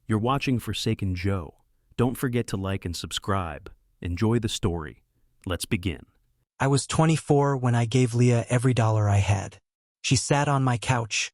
You're watching Forsaken Joe. Don't forget to like and subscribe. Enjoy the story. Let's begin. I was 24 when I gave Leah every dollar I had. She sat on my couch,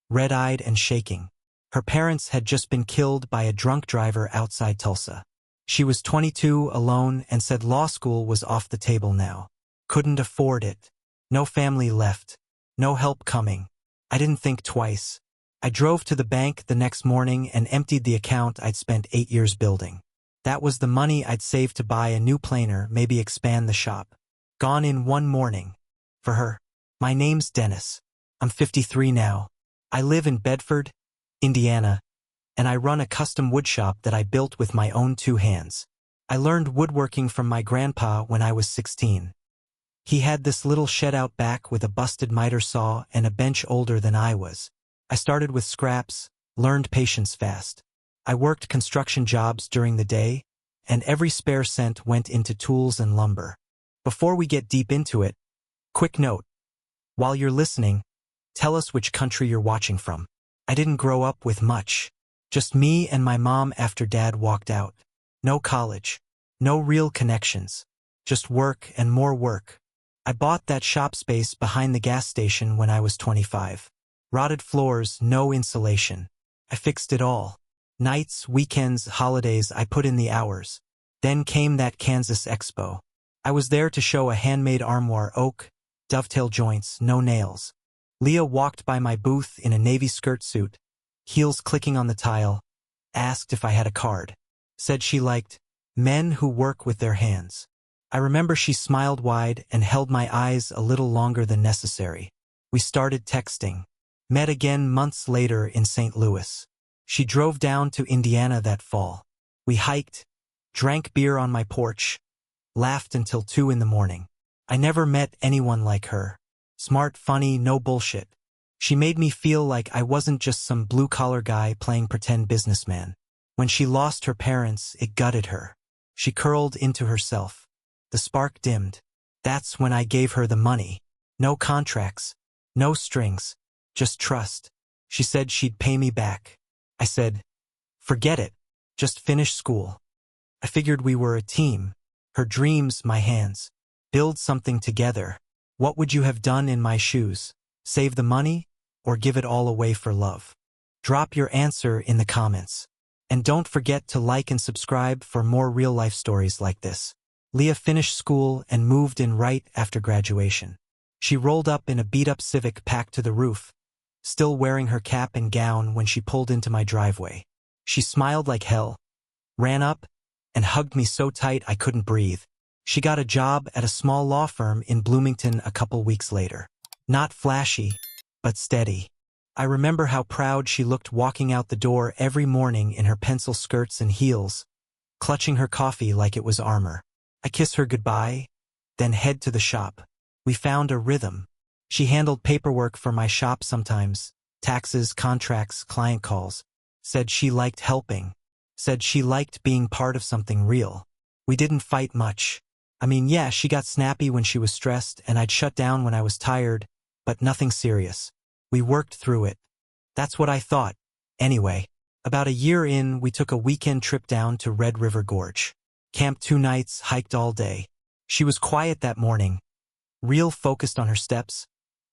red-eyed and shaking. Her parents had just been killed by a drunk driver outside Tulsa. She was 22, alone, and said law school was off the table now. Couldn't afford it. No family left. No help coming. I didn't think twice. I drove to the bank the next morning and emptied the account I'd spent 8 years building. That was the money I'd saved to buy a new planer, maybe expand the shop. Gone in one morning. For her. My name's Dennis. I'm 53 now. I live in Bedford, Indiana, and I run a custom woodshop that I built with my own 2 hands. I learned woodworking from my grandpa when I was 16. He had this little shed out back with a busted miter saw and a bench older than I was. I started with scraps, learned patience fast. I worked construction jobs during the day, and every spare cent went into tools and lumber. Before we get deep into it, quick note. While you're listening, tell us which country you're watching from. I didn't grow up with much. Just me and my mom after Dad walked out. No college. No real connections. Just work and more work. I bought that shop space behind the gas station when I was 25. Rotted floors, no insulation. I fixed it all. Nights, weekends, holidays, I put in the hours. Then came that Kansas Expo. I was there to show a handmade armoire, oak, dovetail joints, no nails. Leah walked by my booth in a navy skirt suit, heels clicking on the tile, asked if I had a card. Said she liked men who work with their hands. I remember she smiled wide and held my eyes a little longer than necessary. We started texting. Met again months later in St. Louis. She drove down to Indiana that fall. We hiked, drank beer on my porch, laughed until 2 in the morning. I never met anyone like her. Smart, funny, no bullshit. She made me feel like I wasn't just some blue-collar guy playing pretend businessman. When she lost her parents, it gutted her. She curled into herself. The spark dimmed. That's when I gave her the money. No contracts. No strings. Just trust. She said she'd pay me back. I said, forget it. Just finish school. I figured we were a team. Her dreams, my hands. Build something together. What would you have done in my shoes? Save the money, or give it all away for love? Drop your answer in the comments. And don't forget to like and subscribe for more real-life stories like this. Leah finished school and moved in right after graduation. She rolled up in a beat-up Civic packed to the roof, still wearing her cap and gown when she pulled into my driveway. She smiled like hell, ran up, and hugged me so tight I couldn't breathe. She got a job at a small law firm in Bloomington a couple weeks later. Not flashy, but steady. I remember how proud she looked walking out the door every morning in her pencil skirts and heels, clutching her coffee like it was armor. I kiss her goodbye, then head to the shop. We found a rhythm. She handled paperwork for my shop sometimes, taxes, contracts, client calls. Said she liked helping. Said she liked being part of something real. We didn't fight much. I mean, yeah, she got snappy when she was stressed, and I'd shut down when I was tired, but nothing serious. We worked through it. That's what I thought. Anyway, about a year in, we took a weekend trip down to Red River Gorge. Camped 2 nights, hiked all day. She was quiet that morning, real focused on her steps,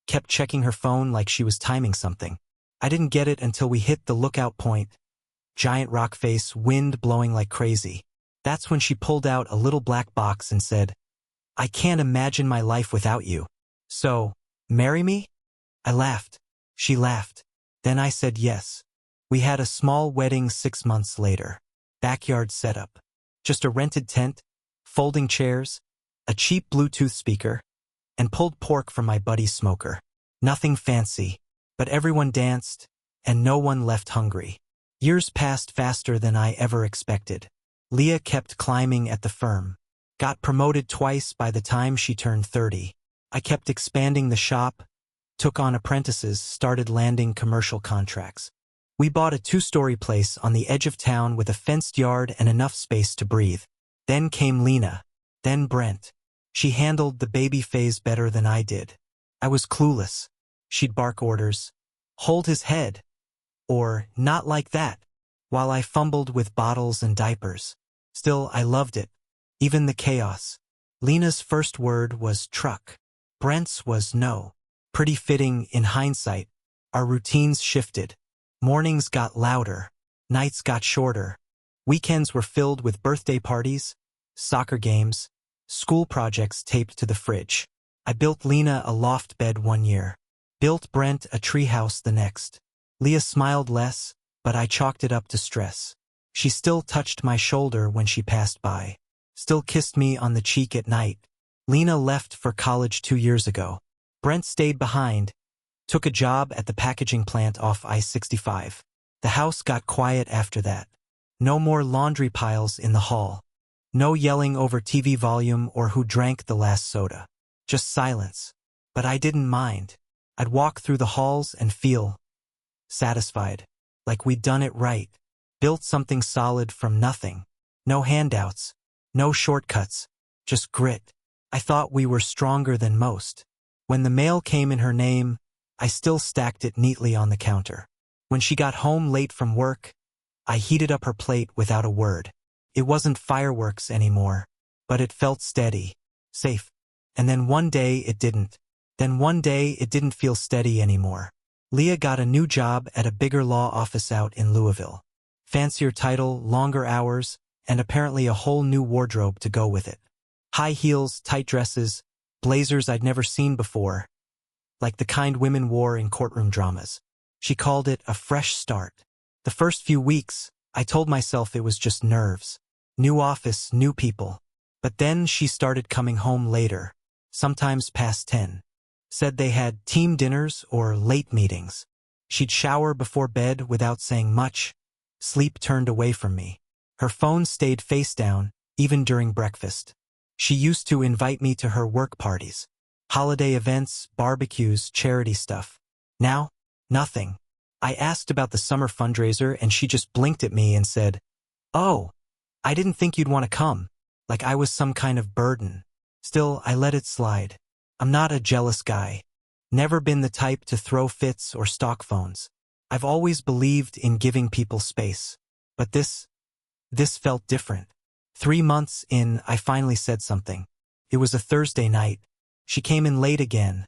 kept checking her phone like she was timing something. I didn't get it until we hit the lookout point. Giant rock face, wind blowing like crazy. That's when she pulled out a little black box and said, I can't imagine my life without you. So, marry me? I laughed. She laughed. Then I said yes. We had a small wedding 6 months later. Backyard setup. Just a rented tent, folding chairs, a cheap Bluetooth speaker, and pulled pork from my buddy's smoker. Nothing fancy, but everyone danced, and no one left hungry. Years passed faster than I ever expected. Leah kept climbing at the firm. Got promoted twice by the time she turned 30. I kept expanding the shop, took on apprentices, started landing commercial contracts. We bought a 2-story place on the edge of town with a fenced yard and enough space to breathe. Then came Lena. Then Brent. She handled the baby phase better than I did. I was clueless. She'd bark orders. Hold his head. Or, not like that. while I fumbled with bottles and diapers. Still, I loved it, even the chaos. Lena's first word was truck. Brent's was no. Pretty fitting in hindsight. Our routines shifted. Mornings got louder. Nights got shorter. Weekends were filled with birthday parties, soccer games, school projects taped to the fridge. I built Lena a loft bed one year. Built Brent a treehouse the next. Leah smiled less, but I chalked it up to stress. She still touched my shoulder when she passed by. Still kissed me on the cheek at night. Lena left for college 2 years ago. Brent stayed behind, took a job at the packaging plant off I-65. The house got quiet after that. No more laundry piles in the hall. No yelling over TV volume or who drank the last soda. Just silence. But I didn't mind. I'd walk through the halls and feel satisfied, like we'd done it right. Built something solid from nothing. No handouts. No shortcuts. Just grit. I thought we were stronger than most. When the mail came in her name, I still stacked it neatly on the counter. When she got home late from work, I heated up her plate without a word. It wasn't fireworks anymore, but it felt steady, safe. And then one day it didn't. Then one day it didn't feel steady anymore. Leah got a new job at a bigger law office out in Louisville. Fancier title, longer hours, and apparently a whole new wardrobe to go with it. High heels, tight dresses, blazers I'd never seen before, like the kind women wore in courtroom dramas. She called it a fresh start. The first few weeks, I told myself it was just nerves. New office, new people. But then she started coming home later, sometimes past 10. Said they had team dinners or late meetings. She'd shower before bed without saying much. Sleep turned away from me. Her phone stayed face down, even during breakfast. She used to invite me to her work parties. Holiday events, barbecues, charity stuff. Now, nothing. I asked about the summer fundraiser and she just blinked at me and said, "Oh, I didn't think you'd want to come," like I was some kind of burden. Still, I let it slide. I'm not a jealous guy. Never been the type to throw fits or stalk phones. I've always believed in giving people space. But this felt different. 3 months in, I finally said something. It was a Thursday night. She came in late again,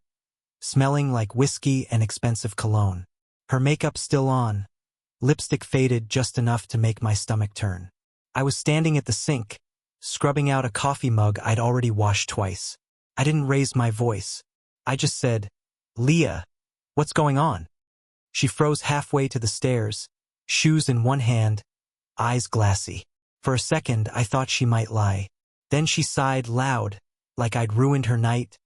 smelling like whiskey and expensive cologne. Her makeup still on, lipstick faded just enough to make my stomach turn. I was standing at the sink, scrubbing out a coffee mug I'd already washed twice. I didn't raise my voice. I just said, "Leah, what's going on?" She froze halfway to the stairs, shoes in one hand, eyes glassy. For a second, I thought she might lie. Then she sighed loud, like I'd ruined her night,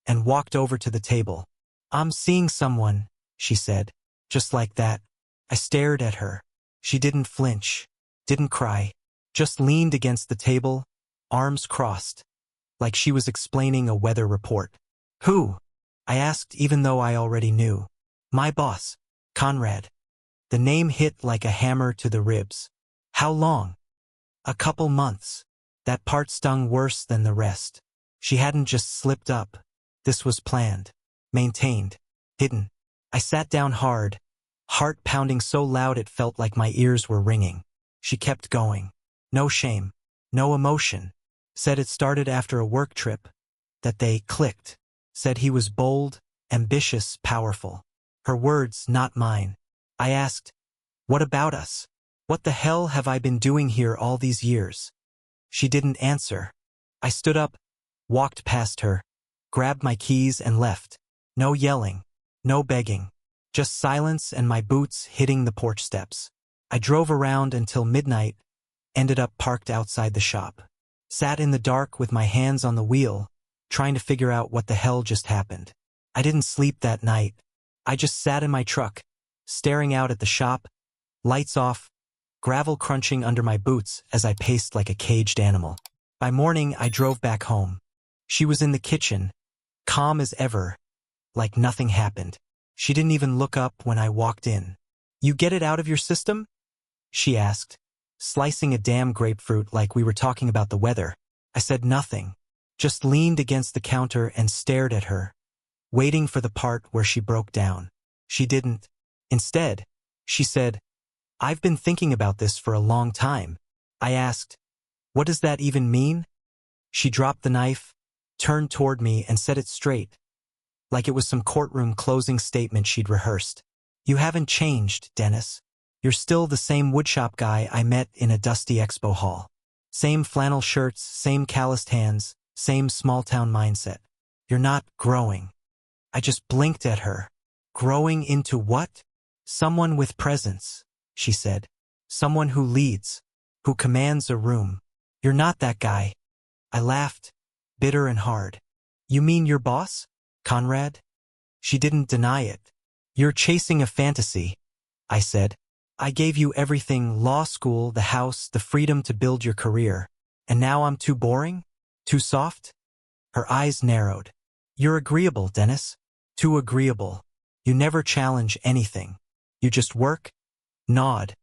and walked over to the table. "I'm seeing someone," she said. Just like that. I stared at her. She didn't flinch, didn't cry, just leaned against the table, arms crossed, like she was explaining a weather report. "Who?" I asked, even though I already knew. "My boss, Conrad." The name hit like a hammer to the ribs. "How long?" "A couple months." That part stung worse than the rest. She hadn't just slipped up. This was planned, maintained, hidden. I sat down hard, heart pounding so loud it felt like my ears were ringing. She kept going. No shame, no emotion. Said it started after a work trip, that they clicked. Said he was bold, ambitious, powerful. Her words, not mine. I asked, "What about us? What the hell have I been doing here all these years?" She didn't answer. I stood up, walked past her, grabbed my keys and left. No yelling, no begging, just silence and my boots hitting the porch steps. I drove around until midnight, ended up parked outside the shop. Sat in the dark with my hands on the wheel, trying to figure out what the hell just happened. I didn't sleep that night. I just sat in my truck, staring out at the shop, lights off, gravel crunching under my boots as I paced like a caged animal. By morning, I drove back home. She was in the kitchen, calm as ever, like nothing happened. She didn't even look up when I walked in. "You get it out of your system?" she asked, slicing a damn grapefruit like we were talking about the weather. I said nothing, just leaned against the counter and stared at her, waiting for the part where she broke down. She didn't. Instead, she said, I've been thinking about this for a long time. I asked, what does that even mean? She dropped the knife, turned toward me and said it straight, like it was some courtroom closing statement she'd rehearsed. You haven't changed, Dennis. You're still the same woodshop guy I met in a dusty expo hall. Same flannel shirts, same calloused hands, same small-town mindset. You're not growing. I just blinked at her. Growing into what? Someone with presence, she said. Someone who leads, who commands a room. You're not that guy. I laughed, bitter and hard. You mean your boss, Conrad? She didn't deny it. You're chasing a fantasy, I said. I gave you everything, law school, the house, the freedom to build your career. And now I'm too boring? Too soft? Her eyes narrowed. You're agreeable, Dennis. Too agreeable. You never challenge anything. You just work, nod,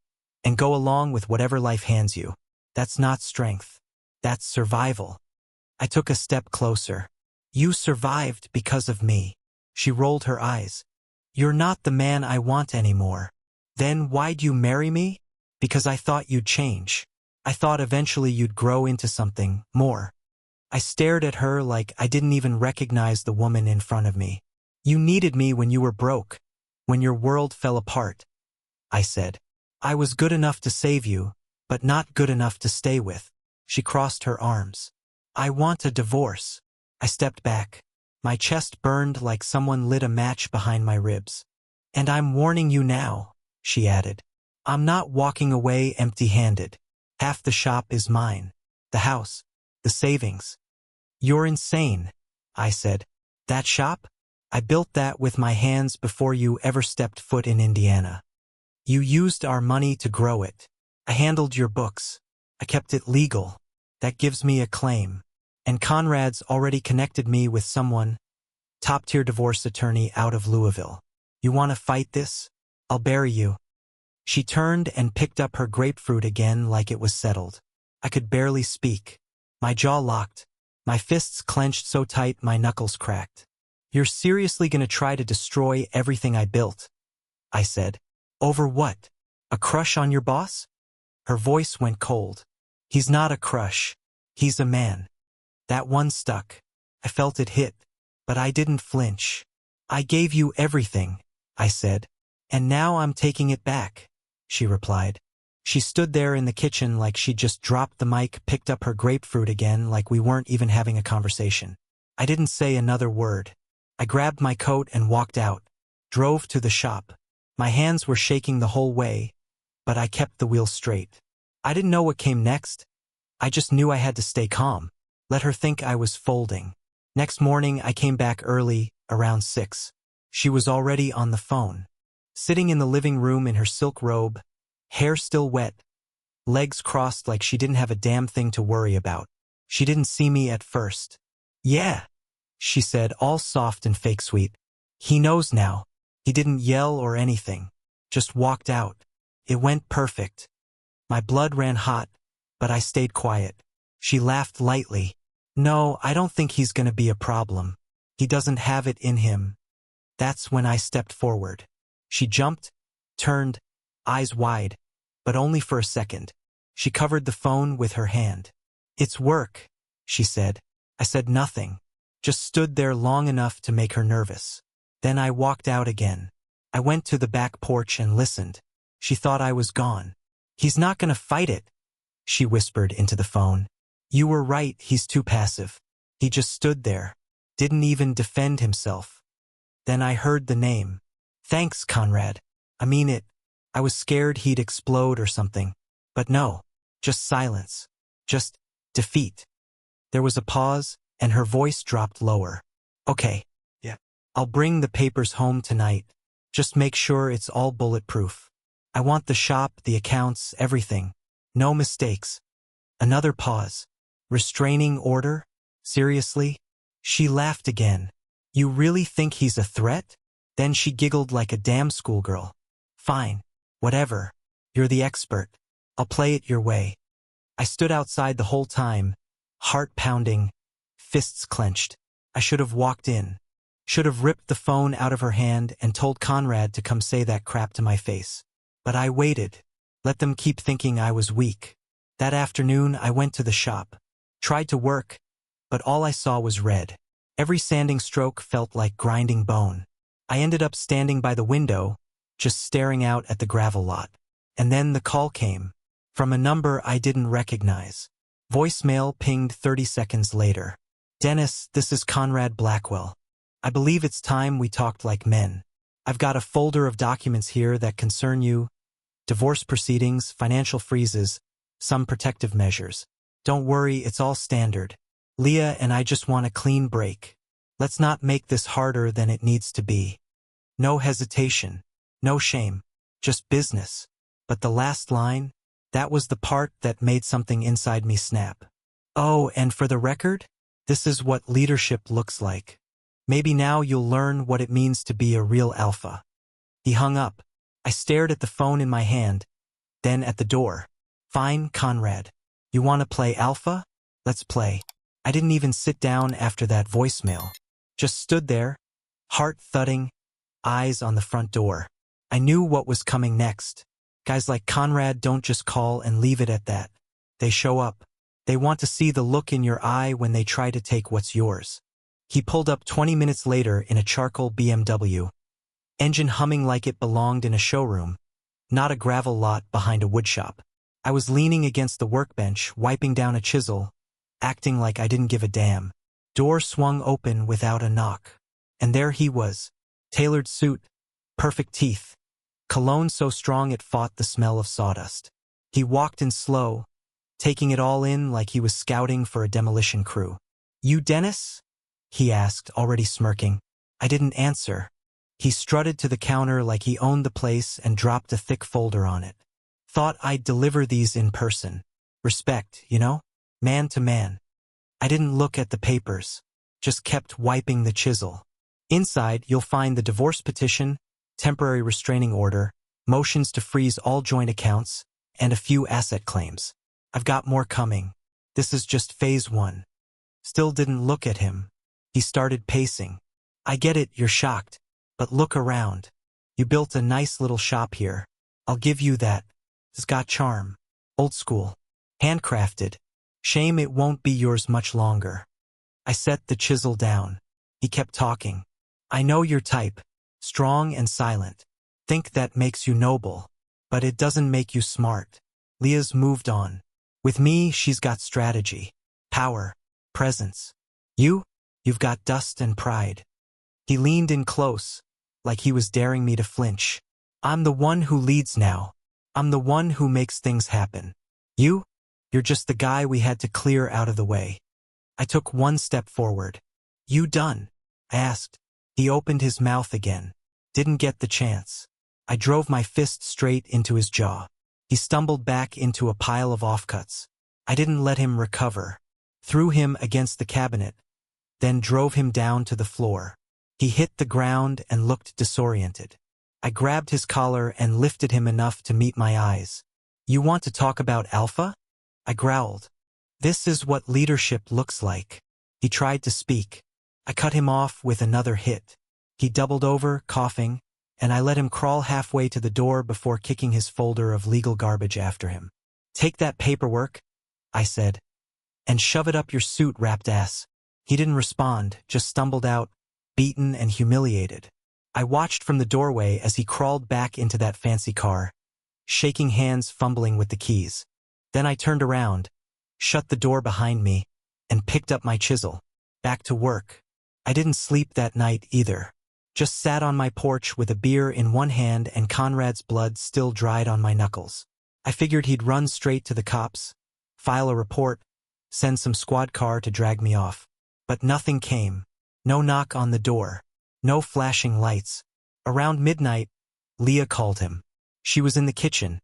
and go along with whatever life hands you. That's not strength. That's survival. I took a step closer. You survived because of me. She rolled her eyes. You're not the man I want anymore. Then why'd you marry me? Because I thought you'd change. I thought eventually you'd grow into something more. I stared at her like I didn't even recognize the woman in front of me. You needed me when you were broke, when your world fell apart, I said. I was good enough to save you, but not good enough to stay with. She crossed her arms. I want a divorce. I stepped back. My chest burned like someone lit a match behind my ribs. And I'm warning you now, she added. I'm not walking away empty-handed. Half the shop is mine. The house. The savings. You're insane, I said. That shop? I built that with my hands before you ever stepped foot in Indiana. You used our money to grow it. I handled your books. I kept it legal. That gives me a claim. And Conrad's already connected me with someone, top-tier divorce attorney out of Louisville. You want to fight this? I'll bury you. She turned and picked up her grapefruit again like it was settled. I could barely speak. My jaw locked. My fists clenched so tight my knuckles cracked. You're seriously gonna try to destroy everything I built? I said. Over what? A crush on your boss? Her voice went cold. He's not a crush. He's a man. That one stuck. I felt it hit, but I didn't flinch. I gave you everything, I said. And now I'm taking it back, she replied. She stood there in the kitchen like she'd just dropped the mic, picked up her grapefruit again like we weren't even having a conversation. I didn't say another word. I grabbed my coat and walked out, drove to the shop. My hands were shaking the whole way, but I kept the wheel straight. I didn't know what came next. I just knew I had to stay calm. Let her think I was folding. Next morning, I came back early, around 6. She was already on the phone, sitting in the living room in her silk robe, hair still wet, legs crossed like she didn't have a damn thing to worry about. She didn't see me at first. Yeah, she said, all soft and fake sweet. He knows now. He didn't yell or anything, just walked out. It went perfect. My blood ran hot, but I stayed quiet. She laughed lightly. No, I don't think he's gonna be a problem. He doesn't have it in him. That's when I stepped forward. She jumped, turned, eyes wide, but only for a second. She covered the phone with her hand. It's work, she said. I said nothing, just stood there long enough to make her nervous. Then I walked out again. I went to the back porch and listened. She thought I was gone. He's not gonna fight it, she whispered into the phone. You were right, he's too passive. He just stood there, didn't even defend himself. Then I heard the name. Thanks, Conrad. I mean it. I was scared he'd explode or something. But no, just silence. Just defeat. There was a pause, and her voice dropped lower. Okay. Yeah. I'll bring the papers home tonight. Just make sure it's all bulletproof. I want the shop, the accounts, everything. No mistakes. Another pause. Restraining order? Seriously? She laughed again. You really think he's a threat? Then she giggled like a damn schoolgirl. Fine. Whatever. You're the expert. I'll play it your way. I stood outside the whole time, heart pounding, fists clenched. I should have walked in. Should have ripped the phone out of her hand and told Conrad to come say that crap to my face. But I waited. Let them keep thinking I was weak. That afternoon, I went to the shop. Tried to work, but all I saw was red. Every sanding stroke felt like grinding bone. I ended up standing by the window, just staring out at the gravel lot. And then the call came, from a number I didn't recognize. Voicemail pinged 30 seconds later. "Dennis, this is Conrad Blackwell. I believe it's time we talked like men. I've got a folder of documents here that concern you. Divorce proceedings, financial freezes, some protective measures. Don't worry, it's all standard. Leah and I just want a clean break. Let's not make this harder than it needs to be. No hesitation, no shame, just business." But the last line, that was the part that made something inside me snap. "Oh, and for the record, this is what leadership looks like. Maybe now you'll learn what it means to be a real alpha." He hung up. I stared at the phone in my hand, then at the door. "Fine, Conrad. You want to play alpha? Let's play." I didn't even sit down after that voicemail. Just stood there, heart thudding, eyes on the front door. I knew what was coming next. Guys like Conrad don't just call and leave it at that. They show up. They want to see the look in your eye when they try to take what's yours. He pulled up 20 minutes later in a charcoal BMW. Engine humming like it belonged in a showroom, not a gravel lot behind a woodshop. I was leaning against the workbench, wiping down a chisel, acting like I didn't give a damn. Door swung open without a knock. And there he was. Tailored suit, perfect teeth. Cologne so strong it fought the smell of sawdust. He walked in slow, taking it all in like he was scouting for a demolition crew. "You Dennis?" he asked, already smirking. I didn't answer. He strutted to the counter like he owned the place and dropped a thick folder on it. "Thought I'd deliver these in person. Respect, you know? Man to man." I didn't look at the papers, just kept wiping the chisel. Inside, you'll find the divorce petition, temporary restraining order, motions to freeze all joint accounts, and a few asset claims. I've got more coming. This is just phase 1. Still didn't look at him. He started pacing. "I get it, you're shocked. But look around. You built a nice little shop here. I'll give you that. It's got charm. Old school. Handcrafted. Shame it won't be yours much longer." I set the chisel down. He kept talking. "I know your type. Strong and silent. Think that makes you noble. But it doesn't make you smart. Leah's moved on. With me, she's got strategy, power, presence. You've got dust and pride." He leaned in close, like he was daring me to flinch. "I'm the one who leads now. I'm the one who makes things happen. You're just the guy we had to clear out of the way." I took one step forward. "You done?" I asked. He opened his mouth again. Didn't get the chance. I drove my fist straight into his jaw. He stumbled back into a pile of offcuts. I didn't let him recover. Threw him against the cabinet, then drove him down to the floor. He hit the ground and looked disoriented. I grabbed his collar and lifted him enough to meet my eyes. "You want to talk about alpha?" I growled. "This is what leadership looks like." He tried to speak. I cut him off with another hit. He doubled over, coughing, and I let him crawl halfway to the door before kicking his folder of legal garbage after him. "Take that paperwork," I said, "and shove it up your suit-wrapped ass." He didn't respond, just stumbled out, beaten and humiliated. I watched from the doorway as he crawled back into that fancy car, shaking hands, fumbling with the keys. Then I turned around, shut the door behind me, and picked up my chisel. Back to work. I didn't sleep that night either. Just sat on my porch with a beer in one hand and Conrad's blood still dried on my knuckles. I figured he'd run straight to the cops, file a report, send some squad car to drag me off. But nothing came. No knock on the door. No flashing lights. Around midnight, Leah called him. She was in the kitchen,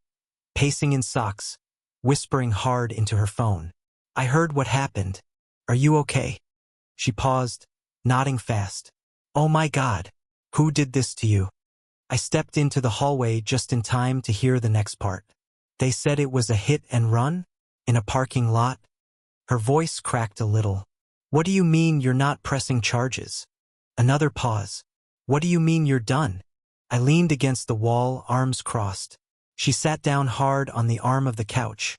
pacing in socks, whispering hard into her phone. "I heard what happened. Are you okay?" She paused, nodding fast. "Oh my God. Who did this to you?" I stepped into the hallway just in time to hear the next part. "They said it was a hit and run? In a parking lot?" Her voice cracked a little. "What do you mean you're not pressing charges?" Another pause. "What do you mean you're done?" I leaned against the wall, arms crossed. She sat down hard on the arm of the couch,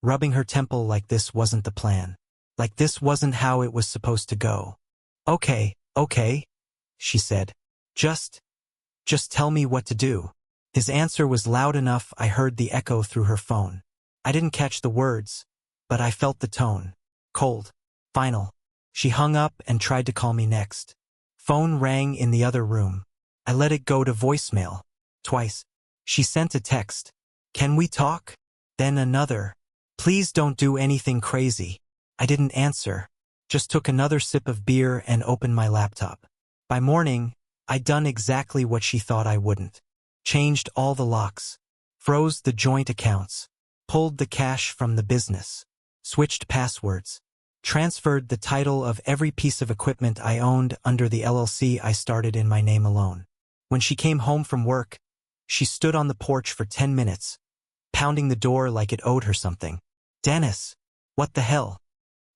rubbing her temple like this wasn't the plan. Like this wasn't how it was supposed to go. Okay, she said. Just tell me what to do. His answer was loud enough I heard the echo through her phone. I didn't catch the words, but I felt the tone. Cold. Final. She hung up and tried to call me next. Phone rang in the other room. I let it go to voicemail. Twice. She sent a text. Can we talk? Then another. Please don't do anything crazy. I didn't answer. Just took another sip of beer and opened my laptop. By morning, I'd done exactly what she thought I wouldn't. Changed all the locks. Froze the joint accounts. Pulled the cash from the business. Switched passwords. Transferred the title of every piece of equipment I owned under the LLC I started in my name alone. When she came home from work, she stood on the porch for 10 minutes, pounding the door like it owed her something. Dennis, what the hell?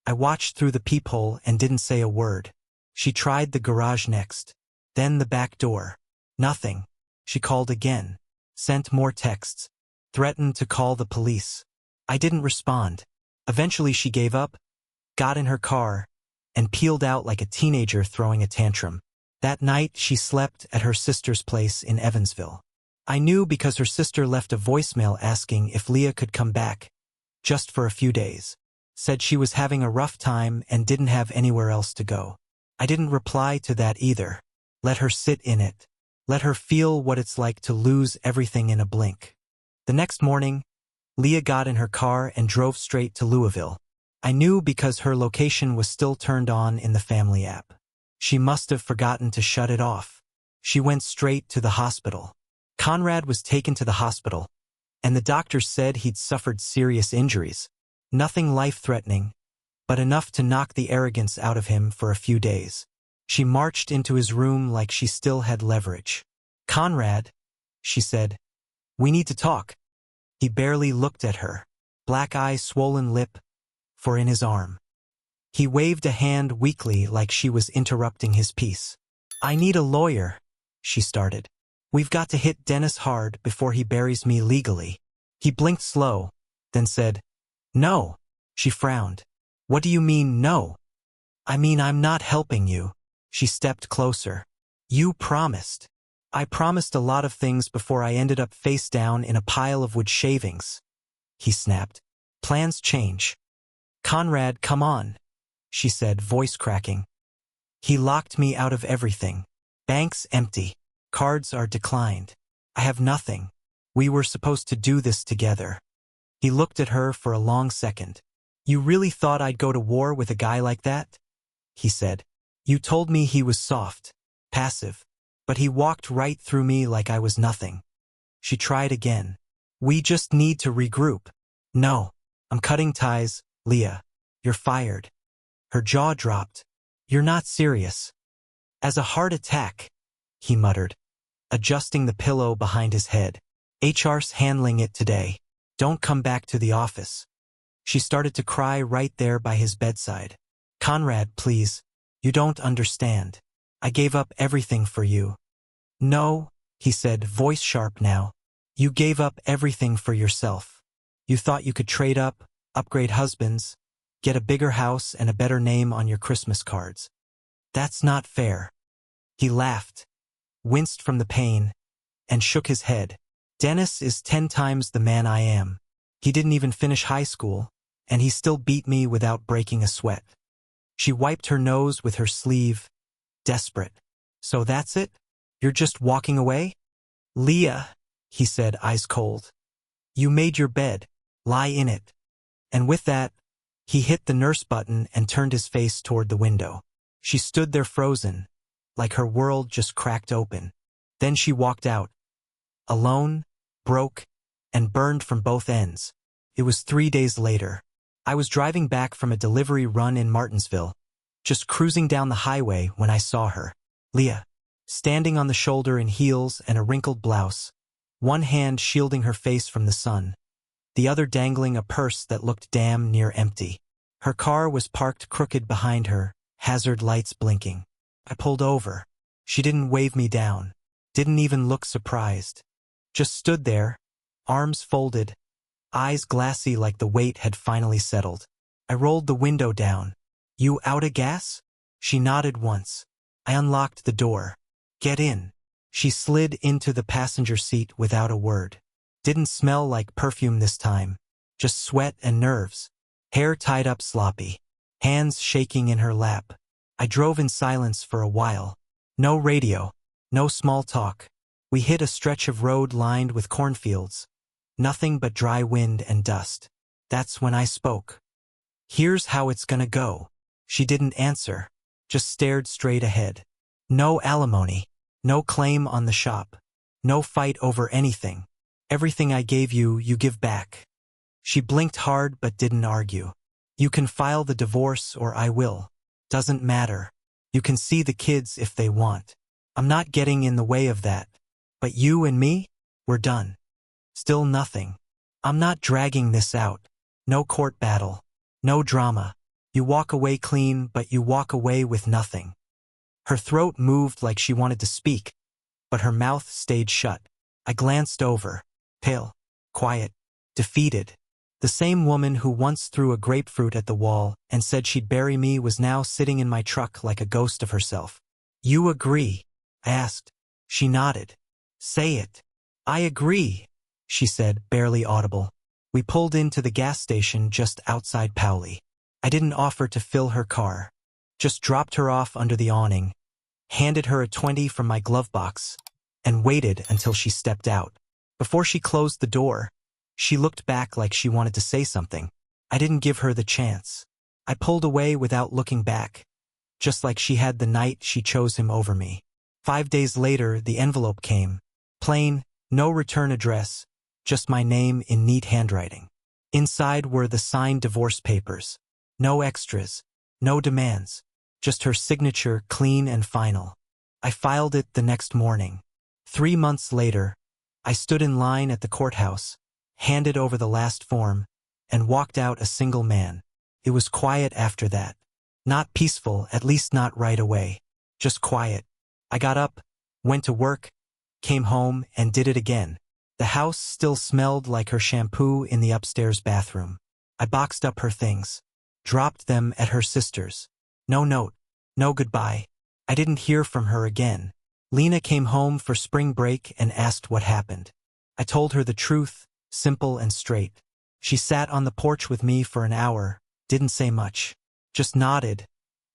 I watched through the peephole and didn't say a word. She tried the garage next, then the back door. Nothing. She called again, sent more texts, threatened to call the police. I didn't respond. Eventually she gave up, got in her car, and peeled out like a teenager throwing a tantrum. That night she slept at her sister's place in Evansville. I knew because her sister left a voicemail asking if Leah could come back, just for a few days. Said she was having a rough time and didn't have anywhere else to go. I didn't reply to that either. Let her sit in it. Let her feel what it's like to lose everything in a blink. The next morning, Leah got in her car and drove straight to Louisville. I knew because her location was still turned on in the family app. She must have forgotten to shut it off. She went straight to the hospital. Conrad was taken to the hospital, and the doctors said he'd suffered serious injuries. Nothing life-threatening, but enough to knock the arrogance out of him for a few days. She marched into his room like she still had leverage. Conrad, she said, we need to talk. He barely looked at her, black eye, swollen lip, for in his arm. He waved a hand weakly like she was interrupting his peace. I need a lawyer, she started. We've got to hit Dennis hard before he buries me legally. He blinked slow, then said, no. She frowned. What do you mean, no? I mean, I'm not helping you. She stepped closer. You promised. I promised a lot of things before I ended up face down in a pile of wood shavings. He snapped. Plans change. Conrad, come on, she said, voice cracking. He locked me out of everything. Bank's empty. Cards are declined. I have nothing. We were supposed to do this together. He looked at her for a long second. You really thought I'd go to war with a guy like that? He said. You told me he was soft, passive, but he walked right through me like I was nothing. She tried again. We just need to regroup. No, I'm cutting ties, Leah. You're fired. Her jaw dropped. You're not serious. As a heart attack, he muttered, adjusting the pillow behind his head. HR's handling it today. Don't come back to the office. She started to cry right there by his bedside. Conrad, please. You don't understand. I gave up everything for you. No, he said, voice sharp now. You gave up everything for yourself. You thought you could trade up, upgrade husbands, get a bigger house and a better name on your Christmas cards. That's not fair. He laughed, winced from the pain, and shook his head. Dennis is 10 times the man I am. He didn't even finish high school, and he still beat me without breaking a sweat. She wiped her nose with her sleeve, desperate. So that's it? You're just walking away? Leah, he said, eyes cold. You made your bed. Lie in it. And with that, he hit the nurse button and turned his face toward the window. She stood there frozen, like her world just cracked open. Then she walked out. Alone, broke, and burned from both ends. It was 3 days later. I was driving back from a delivery run in Martinsville, just cruising down the highway when I saw her. Leah, standing on the shoulder in heels and a wrinkled blouse, one hand shielding her face from the sun, the other dangling a purse that looked damn near empty. Her car was parked crooked behind her, hazard lights blinking. I pulled over. She didn't wave me down, didn't even look surprised. Just stood there, arms folded, eyes glassy like the weight had finally settled. I rolled the window down. "You out of gas?" She nodded once. I unlocked the door. "Get in." She slid into the passenger seat without a word. Didn't smell like perfume this time, just sweat and nerves. Hair tied up sloppy, hands shaking in her lap. I drove in silence for a while. No radio, no small talk. We hit a stretch of road lined with cornfields. Nothing but dry wind and dust. That's when I spoke. "Here's how it's gonna go." She didn't answer, just stared straight ahead. "No alimony, no claim on the shop, no fight over anything. Everything I gave you, you give back." She blinked hard but didn't argue. "You can file the divorce or I will. Doesn't matter. You can see the kids if they want. I'm not getting in the way of that. But you and me? We're done. Still nothing. I'm not dragging this out. No court battle. No drama. You walk away clean, but you walk away with nothing." Her throat moved like she wanted to speak, but her mouth stayed shut. I glanced over. Pale, quiet, defeated. The same woman who once threw a grapefruit at the wall and said she'd bury me was now sitting in my truck like a ghost of herself. "You agree?" I asked. She nodded. "Say it." "I agree," she said, barely audible. We pulled into the gas station just outside Powley. I didn't offer to fill her car. Just dropped her off under the awning, handed her a 20 from my glove box, and waited until she stepped out. Before she closed the door, she looked back like she wanted to say something. I didn't give her the chance. I pulled away without looking back, just like she had the night she chose him over me. 5 days later, the envelope came. Plain, no return address, just my name in neat handwriting. Inside were the signed divorce papers. No extras, no demands, just her signature, clean and final. I filed it the next morning. 3 months later, I stood in line at the courthouse, handed over the last form, and walked out a single man. It was quiet after that. Not peaceful, at least not right away. Just quiet. I got up, went to work, came home, and did it again. The house still smelled like her shampoo in the upstairs bathroom. I boxed up her things, dropped them at her sister's. No note, no goodbye. I didn't hear from her again. Lena came home for spring break and asked what happened. I told her the truth, simple and straight. She sat on the porch with me for an hour, didn't say much, just nodded,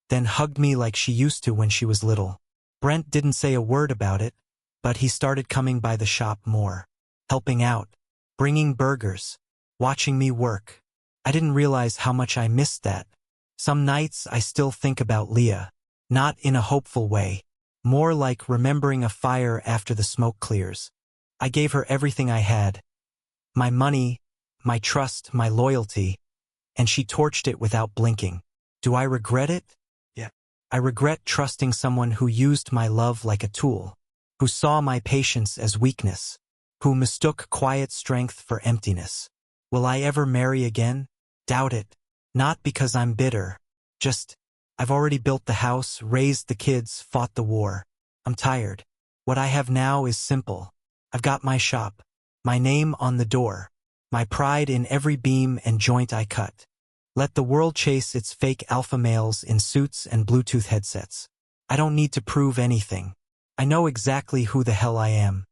then hugged me like she used to when she was little. Brent didn't say a word about it, but he started coming by the shop more, helping out, bringing burgers, watching me work. I didn't realize how much I missed that. Some nights I still think about Leah, not in a hopeful way, more like remembering a fire after the smoke clears. I gave her everything I had, my money, my trust, my loyalty, and she torched it without blinking. Do I regret it? Yeah. I regret trusting someone who used my love like a tool, who saw my patience as weakness, who mistook quiet strength for emptiness. Will I ever marry again? Doubt it. Not because I'm bitter. Just, I've already built the house, raised the kids, fought the war. I'm tired. What I have now is simple. I've got my shop, my name on the door, my pride in every beam and joint I cut. Let the world chase its fake alpha males in suits and Bluetooth headsets. I don't need to prove anything. I know exactly who the hell I am.